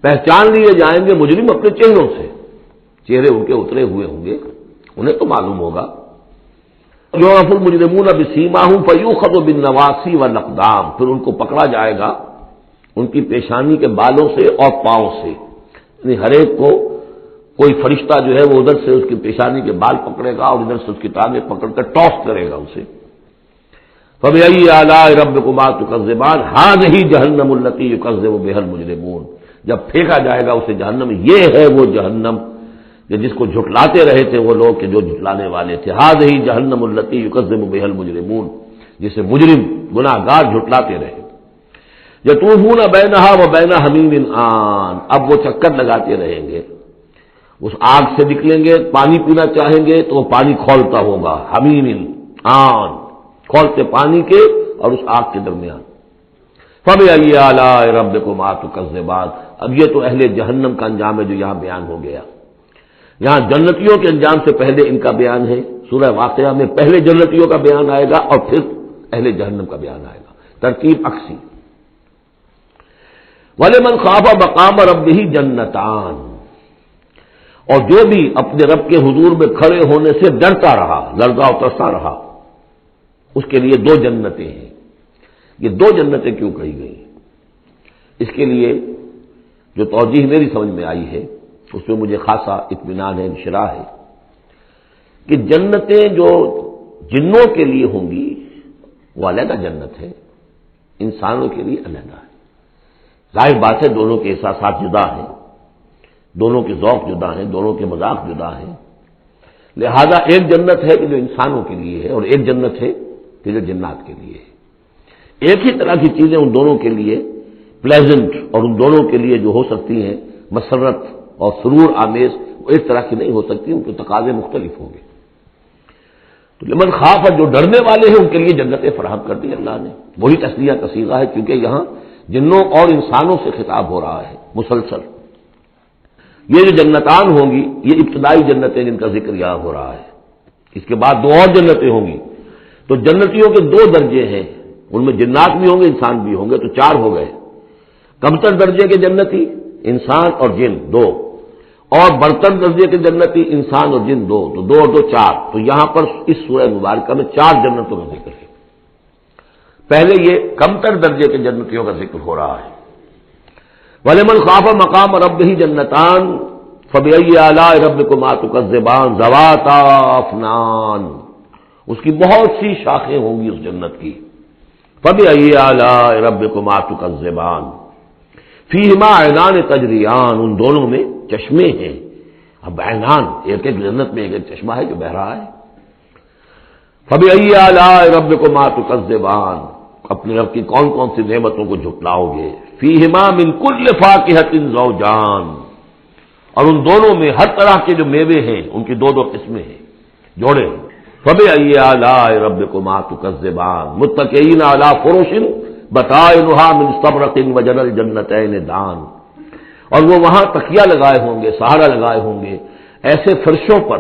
پہچان لیے جائیں گے مجرم اپنے چہروں سے، چہرے ان کے اترے ہوئے ہوں گے، انہیں تو معلوم ہوگا۔ یعرف المجرمون بسیماہم فیؤخذ بالنواصی والاقدام، پھر ان کو پکڑا جائے گا ان کی پیشانی کے بالوں سے اور پاؤں سے، یعنی ہر ایک کو کوئی فرشتہ جو ہے وہ ادھر سے اس کی پیشانی کے بال پکڑے گا اور ادھر سے اس کی ٹانگیں پکڑ کر ٹاس کرے گا اسے۔ فَبِأَيِّ آلَاءِ رَبِّكُمَا تُكَذِّبَانِ هَٰذِهِ جَهَنَّمُ الَّتِي يُكَذِّبُ بِهَا الْمُجْرِمُونَ، جب پھینکا جائے گا اسے جہنم، یہ ہے وہ جہنم کہ جس کو جھٹلاتے رہے تھے وہ لوگ کہ جو جھٹلانے والے تھے۔ هَٰذِهِ جَهَنَّمُ الَّتِي يُكَذِّبُ بِهَا الْمُجْرِمُونَ، جسے مجرم گناہگار جھٹلاتے رہے۔ یطوفون بینہا وبین حمیم آن، اب وہ چکر لگاتے رہیں گے، اس آگ سے نکلیں گے، پانی پینا چاہیں گے تو وہ پانی کھولتا ہوگا، حمیم آن، کھولتے پانی کے اور اس آگ کے درمیان۔ فَبِأَيِّ آلَاءِ رَبِّكُمَا تُكَذِّبَانِ، اب یہ تو اہل جہنم کا انجام ہے جو یہاں بیان ہو گیا۔ یہاں جنتیوں کے انجام سے پہلے ان کا بیان ہے، سورہ واقعہ میں پہلے جنتیوں کا بیان آئے گا اور پھر اہل جہنم کا بیان آئے گا، ترتیب عکسی۔ وَلِمَنْ خَافَ مَقَامَ رَبِّهِ جَنَّتَانِ، اور جو بھی اپنے رب کے حضور میں کھڑے ہونے سے ڈرتا رہا، لرزا اور ترسا رہا، اس کے لیے دو جنتیں ہیں۔ یہ دو جنتیں کیوں کہی گئی؟ اس کے لیے جو توجیہ میری سمجھ میں آئی ہے اس میں مجھے خاصا اطمینان ہے، انشراح ہے کہ جنتیں جو جنوں کے لیے ہوں گی وہ علیحدہ جنت ہے، انسانوں کے لیے علیحدہ ہے۔ ظاہر بات ہے دونوں کے احساسات جدا ہیں، دونوں کے ذوق جدا ہیں، دونوں کے مذاق جدا ہیں، لہذا ایک جنت ہے کہ جو انسانوں کے لیے ہے اور ایک جنت ہے کہ جو جنات کے لیے ہے۔ ایک ہی طرح کی چیزیں ان دونوں کے لیے پلیزنٹ اور ان دونوں کے لیے جو ہو سکتی ہیں مسرت اور سرور آمیز، وہ ایک طرح کی نہیں ہو سکتی، ان کے تقاضے مختلف ہوں گے۔ تو لمن خاف، جو ڈرنے والے ہیں ان کے لیے جنتیں فراہم کر دی اللہ نے، وہی تسلیہ کا صیغہ ہے کیونکہ یہاں جنوں اور انسانوں سے خطاب ہو رہا ہے مسلسل۔ یہ جو جنتان ہوں گی یہ ابتدائی جنتیں جن کا ذکر یہاں ہو رہا ہے، اس کے بعد دو اور جنتیں ہوں گی، تو جنتیوں کے دو درجے ہیں، ان میں جنات بھی ہوں گے انسان بھی ہوں گے، تو چار ہو گئے۔ کمتر درجے کے جنتی انسان اور جن دو، اور برتر درجے کے جنتی انسان اور جن دو، تو دو اور دو چار۔ تو یہاں پر اس سورہ مبارکہ میں چار جنتوں کا ذکر ہے۔ پہلے یہ کمتر درجے کے جنتیوں کا ذکر ہو رہا ہے۔ وَلِمَنْ خَافَ مَقَامَ رَبِّهِ جَنَّتَانِ فَبِأَيِّ آلَاءِ رَبِّكُمَا تُكَذِّبَانِ ذَوَاتَا أَفْنَانٍ، اس کی بہت سی شاخیں ہوں گی اس جنت کی۔ فَبِأَيِّ آلَاءِ رَبِّكُمَا تُكَذِّبَانِ فِيهِمَا عَيْنَانِ تَجْرِيَانِ، ان دونوں میں چشمے ہیں۔ اب عینان، ایک ایک جنت میں ایک ایک چشمہ ہے جو بہ رہا ہے۔ فَبِأَيِّ آلَاءِ رَبِّكُمَا تُكَذِّبَانِ، اپنے رب کی کون کون سی نعمتوں کو جھٹلاؤ گے۔ فِيهِمَا مِن كُلِّ فَاكِهَةٍ زَوْجَانِ، اور ان دونوں میں ہر طرح کے جو میوے ہیں ان کی دو دو قسمیں ہیں، جوڑے ہیں۔ فَبِأَيِّ آلَاءِ رَبِّكُمَا تُكَذِّبَانِ مُتَّكِئِينَ عَلَىٰ فُرُشٍ بَطَائِنُهَا مِن اسْتَبْرَقٍ وَجَنَى الْجَنَّتَيْنِ دَانٍ، اور وہ وہاں تکیہ لگائے ہوں گے، سہارا لگائے ہوں گے ایسے فرشوں پر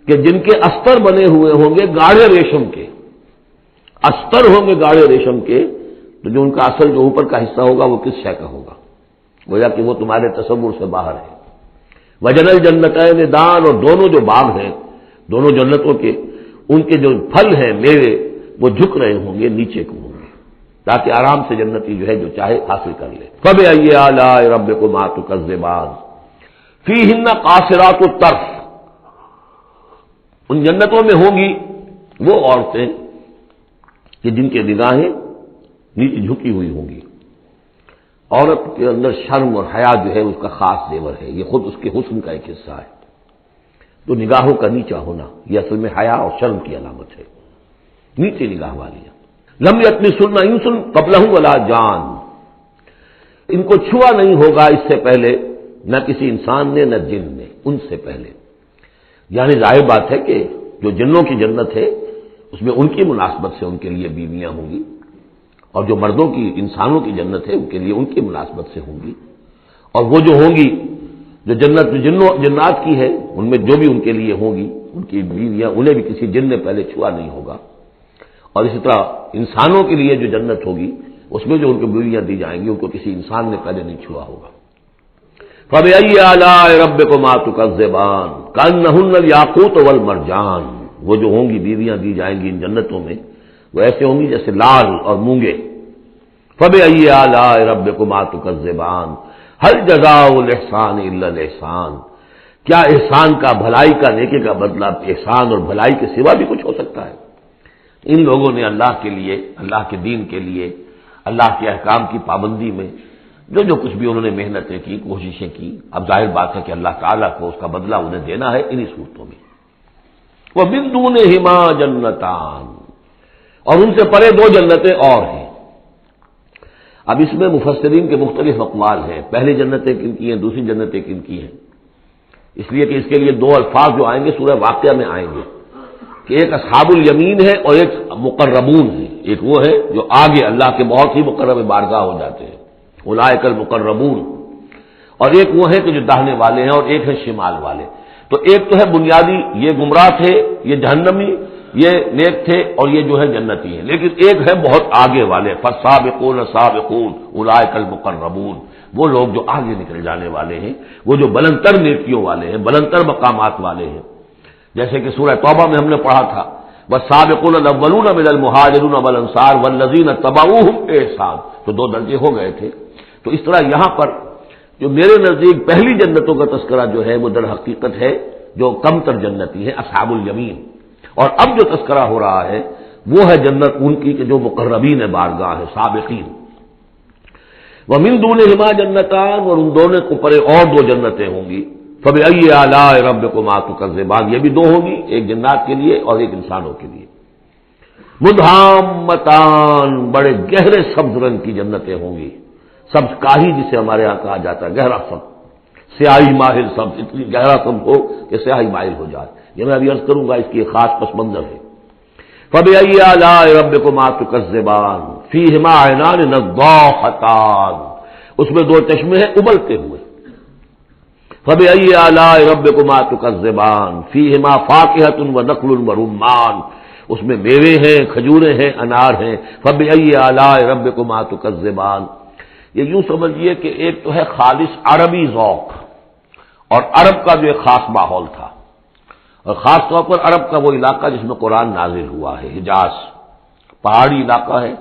کہ جن کے استر بنے ہوئے ہوں گے گاڑھے ریشم کے، استر ہوں گے گاڑھے ریشم کے، تو جو ان کا اصل جو اوپر کا حصہ ہوگا وہ کس شے کا ہوگا، گویا کہ وہ تمہارے تصور سے باہر ہے۔ وَجَنَى الْجَنَّتَيْنِ دَانٍ، اور دونوں جو باغ ہیں دونوں جنتوں کے، ان کے جو پھل ہیں میوے وہ جھک رہے ہوں گے نیچے کو ہوں گے تاکہ آرام سے جنتی جو ہے جو چاہے حاصل کر لے۔ فَبِأَيِّ آلَاءِ رَبِّكُمَا تُكَذِّبَانِ فِيهِنَّ قَاصِرَاتُ الطَّرْفِ، ان جنتوں میں ہوں گی وہ عورتیں کہ جن کی نگاہیں نیچے جھکی ہوئی ہوں گی۔ عورت کے اندر شرم اور حیا جو ہے اس کا خاص زیور ہے، یہ خود اس کے حسن کا ایک حصہ ہے، تو نگاہوں کا نیچا ہونا یہ اصل میں حیا اور شرم کی علامت ہے، نیچے نگاہ والیاں۔ لم یطمثن انس قبلہم ولا جان، ان کو چھوا نہیں ہوگا اس سے پہلے نہ کسی انسان نے نہ جن نے، ان سے پہلے، یعنی ظاہر بات ہے کہ جو جنوں کی جنت ہے اس میں ان کی مناسبت سے ان کے لیے بیویاں ہوں گی، اور جو مردوں کی انسانوں کی جنت ہے ان کے لیے ان کی مناسبت سے ہوں گی، اور وہ جو ہوں گی جو جنت جنات کی ہے ان میں جو بھی ان کے لیے ہوں گی ان کی بیویاں انہیں بھی کسی جن نے پہلے چھوا نہیں ہوگا، اور اسی طرح انسانوں کے لیے جو جنت ہوگی اس میں جو ان کو بیویاں دی جائیں گی ان کو کسی انسان نے پہلے نہیں چھوا ہوگا۔ فَبِأَيِّ آلَاءِ رَبِّكُمَا تُكَذِّبَانِ كَأَنَّهُنَّ الْيَاقُوتُ وَالْمَرْجَانُ، وہ جو ہوں گی بیویاں دی جائیں گی ان جنتوں میں وہ ایسے ہوں گی جیسے لال اور مونگے. فبأي آلاء ربكما تكذبان هل جزاء الإحسان إلا الإحسان. کیا احسان کا، بھلائی کا، نیکی کا بدلہ احسان اور بھلائی کے سوا بھی کچھ ہو سکتا ہے؟ ان لوگوں نے اللہ کے لیے، اللہ کے دین کے لیے، اللہ کے احکام کی پابندی میں جو کچھ بھی انہوں نے محنتیں کی، کوششیں کی، اب ظاہر بات ہے کہ اللہ تعالیٰ کو اس کا بدلہ انہیں دینا ہے انہی صورتوں میں. وَمِن دُونِهِمَا جَنَّتَانِ، اور ان سے پرے دو جنتیں اور ہیں. اب اس میں مفسرین کے مختلف اقوال ہیں، پہلی جنتیں کن کی ہیں، دوسری جنتیں کن کی ہیں. اس لیے کہ اس کے لیے دو الفاظ جو آئیں گے سورہ واقعہ میں آئیں گے کہ ایک اصحاب الیمین ہے اور ایک مقربون ہے. ایک وہ ہے جو آگے اللہ کے بہت ہی مقرب بارگاہ ہو جاتے ہیں، اولئک المقربون، اور ایک وہ ہے کہ جو داہنے والے ہیں اور ایک ہے شمال والے. تو ایک تو ہے بنیادی، یہ گمراہ تھے، یہ جہنمی، یہ نیک تھے، اور یہ جو ہے جنتی ہیں. لیکن ایک ہے بہت آگے والے، فالسابقون السابقون اولئک المقربون، وہ لوگ جو آگے نکل جانے والے ہیں، وہ جو بلندتر نیکیوں والے ہیں، بلندتر مقامات والے ہیں. جیسے کہ سورہ توبہ میں ہم نے پڑھا تھا والسابقون الاولون من المہاجرین والانصار والذین اتبعوہم بإحسان، تو دو درجے ہو گئے تھے. تو اس طرح یہاں پر جو میرے نزدیک پہلی جنتوں کا تذکرہ جو ہے وہ در حقیقت ہے جو کم تر جنتی ہے، اصحاب الیمین. اور اب جو تذکرہ ہو رہا ہے وہ ہے جنت ان کی کہ جو مقربین بارگاہ ہے، سابقین. وَمِن دُونِهِمَا جَنَّتَانِ، اور ان دونوں کو پرے اور دو جنتیں ہوں گی. فَبِأَيِّ آلَاءِ رَبِّكُمَا تُكَذِّبَانِ، یہ بھی دو ہوں گی، ایک جنات کے لیے اور ایک انسانوں کے لیے. مُدْحَامَّتَانِ، بڑے گہرے سبز رنگ کی جنتیں ہوں گی. سبز کاہی جسے ہمارے ہاں کہا جاتا ہے، گہرا سبز، سیاہی مائل سبز، اتنی گہرا سبز ہو کہ سیاہی مائل ہو جائے. یہ میں ابھی عرض کروں گا، اس کی ایک خاص پس منظر ہے. فَبِأَيِّ آلَاءِ رَبِّكُمَا تُكَذِّبَانِ فِيهِمَا عَيْنَانِ نَضَّاخَتَانِ، اس میں دو چشمے ہیں ابلتے ہوئے. فَبِأَيِّ آلَاءِ رَبِّكُمَا تُكَذِّبَانِ فِيهِمَا فَاكِهَةٌ وَنَخْلٌ وَرُمَّانٌ، اس میں میوے ہیں، کھجوریں ہیں، انار ہیں. فَبِأَيِّ آلَاءِ رَبِّكُمَا تُكَذِّبَانِ، یہ یوں سمجھیے کہ ایک تو ہے خالص عربی ذوق، اور عرب کا جو ایک خاص ماحول تھا، اور خاص طور پر عرب کا وہ علاقہ جس میں قرآن نازل ہوا ہے، حجاز، پہاڑی علاقہ ہے.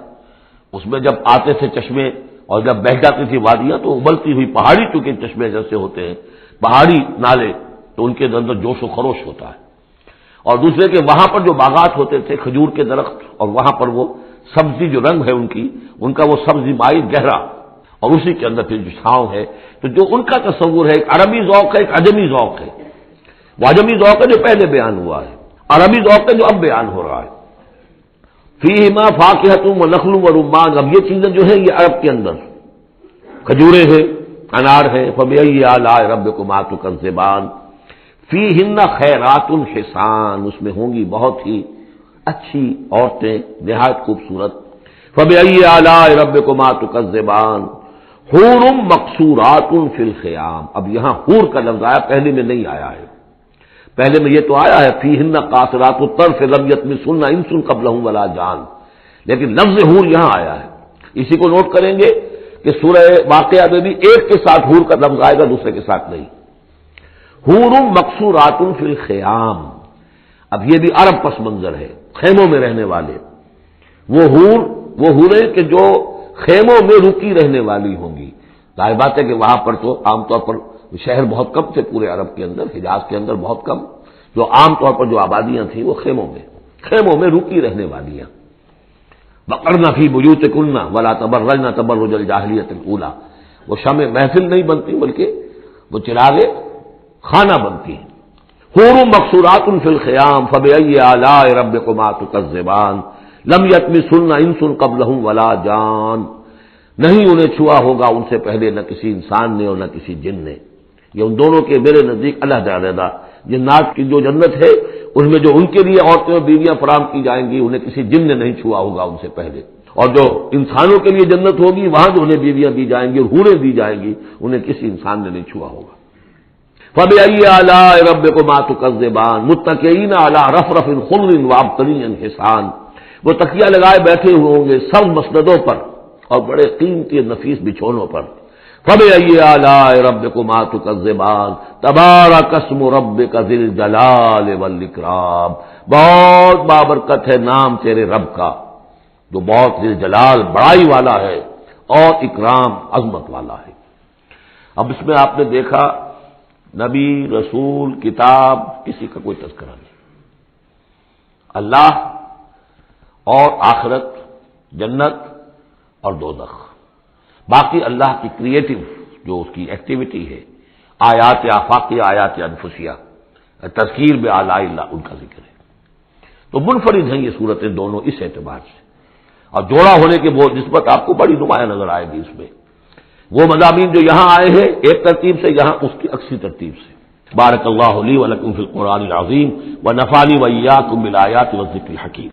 اس میں جب آتے تھے چشمے اور جب بہہ جاتی تھی وادیاں تو ابلتی ہوئی پہاڑی چونکہ چشمے جیسے ہوتے ہیں، پہاڑی نالے، تو ان کے اندر جوش و خروش ہوتا ہے. اور دوسرے کہ وہاں پر جو باغات ہوتے تھے کھجور کے درخت، اور وہاں پر وہ سبزی جو رنگ ہے ان کا وہ سبزی مائل گہرا، اور اسی کے اندر پھر جو چھاؤں ہے. تو جو ان کا تصور ہے ایک عربی ذوق ہے، ایک عجمی ذوق ہے. وہ عجمی ذوق ہے جو پہلے بیان ہوا ہے، عربی ذوق ہے جو اب بیان ہو رہا ہے. فیہما فاکہۃ ونخل ورمان، اب یہ چیزیں جو ہیں یہ عرب کے اندر کھجوریں ہیں، انار ہے. فبأي آلاء ربكما تكذبان فیہن خیرات حسان، اس میں ہوں گی بہت ہی اچھی عورتیں نہایت خوبصورت. فبأي آلاء ربكما تكذبان حور مقصورات فی الخیام. اب یہاں حور کا لفظ آیا، پہلے میں نہیں آیا ہے. پہلے میں یہ تو آیا ہے فیہن قاصرات الطرف لم یطمثن انس قبلہم ولا جان، لیکن لفظ حور یہاں آیا ہے. اسی کو نوٹ کریں گے کہ سورہ واقعہ میں بھی ایک کے ساتھ حور کا لفظ آئے گا، دوسرے کے ساتھ نہیں. حور مقصورات فی الخیام، اب یہ بھی عرب پس منظر ہے، خیموں میں رہنے والے. وہ حوریں کہ جو خیموں میں رکی رہنے والی ہوں گی. ظاہر بات ہے کہ وہاں پر تو عام طور پر شہر بہت کم تھے پورے عرب کے اندر، حجاز کے اندر بہت کم. جو عام طور پر جو آبادیاں تھیں وہ خیموں میں رکی رہنے والیاں. وقرن فی بیوتکن ولا تبرجن تبرج الجاہلیۃ الاولی، وہ شمع محفل نہیں بنتی بلکہ وہ چراغ خانہ بنتی ہیں. حور مقصورات فی الخیام فبأي آلاء ربكما تكذبان لم یطمثن انس قبلہم ولا جان، نہیں انہیں چھوا ہوگا ان سے پہلے نہ کسی انسان نے اور نہ کسی جن نے. یہ ان دونوں کے میرے نزدیک علیحدہ جنات کی جو جنت ہے اس میں جو ان کے لیے عورتیں اور بیویاں فراہم کی جائیں گی انہیں کسی جن نے نہیں چھوا ہوگا ان سے پہلے. اور جو انسانوں کے لیے جنت ہوگی وہاں جو انہیں بیویاں دی جائیں گی اور حوریں دی جائیں گی انہیں کسی انسان نے نہیں چھوا ہوگا. فبأي آلاء ربكما تكذبان متكئين على رفرف خضر وعبقري حسان، وہ تکیہ لگائے بیٹھے ہوئے ہوں گے سب مسندوں پر اور بڑے قیمتی نفیس بچھونوں پر. فَبِأَيِّ آلَاءِ رَبِّكُمَا تُكَذِّبَانِ تَبَارَكَ اسْمُ رَبِّكَ ذِی الجلال والإکرام، بہت بابرکت ہے نام تیرے رب کا جو بہت ذی الجلال بڑائی والا ہے اور اکرام عظمت والا ہے۔ اب اس میں آپ نے دیکھا نبی، رسول، کتاب، کسی کا کوئی تذکرہ نہیں، اللہ اور آخرت، جنت اور دوزخ، باقی اللہ کی کریٹو جو اس کی ایکٹیویٹی ہے، آیات آفاقیہ، آیات انفسیہ، تذکیر بآلاء اللہ، ان کا ذکر ہے۔ تو منفرد ہیں یہ صورتیں دونوں اس اعتبار سے، اور جوڑا ہونے کی وہ نسبت آپ کو بڑی نمایاں نظر آئے گی اس میں۔ وہ مضامین جو یہاں آئے ہیں ایک ترتیب سے، یہاں اس کی عکسی ترتیب سے۔ بارک اللہ لی و لکم فی القرآن العظیم و نفعنی و ایاکم بالآیات والذکر الحکیم۔